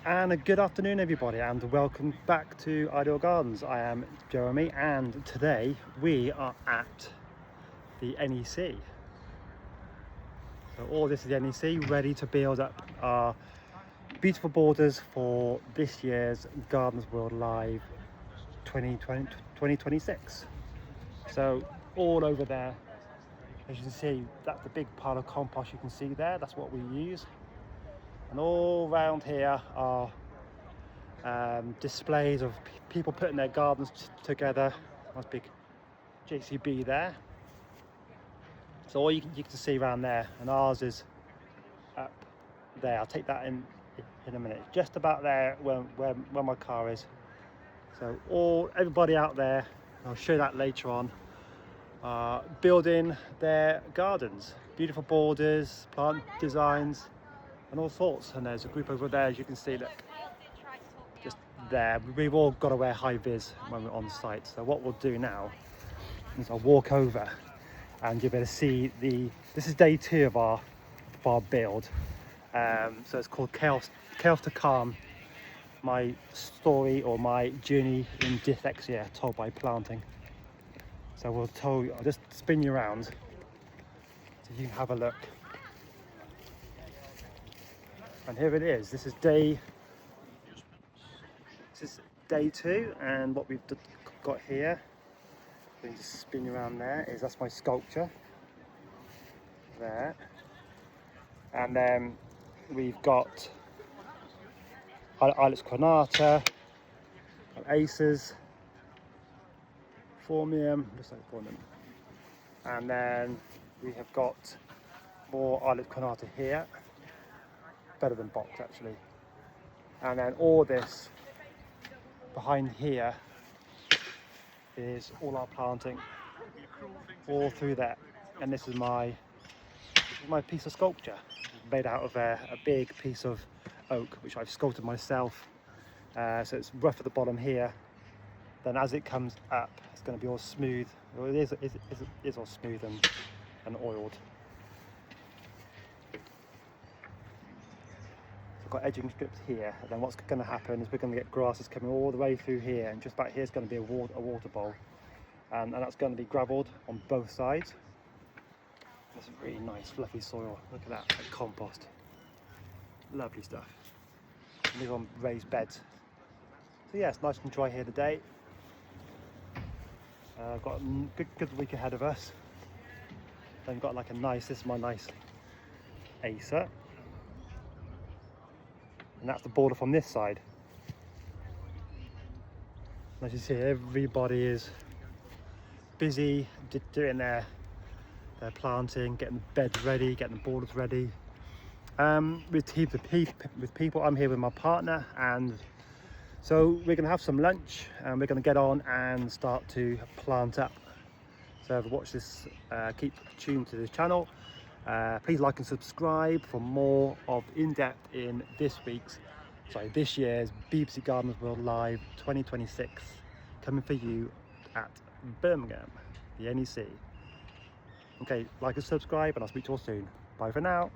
And a good afternoon everybody, and welcome back to Ideal Gardens. I am Jeremy, and today we are at the NEC. So all this is the NEC, ready to build up our beautiful borders for this year's Gardens World Live 2026. So all over there, as you can see, that's the big pile of compost you can see there. That's what we use. And all around here are displays of people putting their gardens together. Nice big JCB there. So all you can see around there, and ours is up there. I'll take that in a minute. Just about there where my car is. So everybody out there, I'll show that later on, building their gardens. Beautiful borders, plant designs, and all sorts. And there's a group over there, as you can see, look. Just there. We've all got to wear high vis when we're on site. So what we'll do now is I'll walk over and you'll be able to see this is day 2 of our build. So it's called Chaos to Calm, my story or my journey in dyslexia told by planting. So I'll just spin you around so you can have a look. And here it is. This is day 2, and what we've got here, we can just spin around there, that's my sculpture there. And then we've got Ilex crenata, Aces, Formium, just like Formium. And then we have got more Ilex crenata here, better than box actually. And then all this behind here is all our planting, all through there. And this is my piece of sculpture, made out of a big piece of oak, which I've sculpted myself. So it's rough at the bottom here. Then as it comes up, it's going to be all smooth. Well, it is all smooth and oiled. I've got edging strips here, and then what's going to happen is we're going to get grasses coming all the way through here, and just back here is going to be a water bowl, and that's going to be gravelled on both sides. This is really nice fluffy soil. Look at that, like compost. Lovely stuff. And these are on raised beds. So yeah, it's nice and dry here today. I've got a good week ahead of us. Then got like this is my nice Acer. And that's the border from this side. And as you see, everybody is busy doing their planting, getting the beds ready, getting the borders ready. With people, I'm here with my partner, and so we're going to have some lunch and we're going to get on and start to plant up. So watch this, keep tuned to this channel. Please like and subscribe for more of in-depth in this year's BBC Gardens World Live 2026, coming for you at Birmingham, the NEC. Okay, like and subscribe, and I'll speak to you all soon. Bye for now.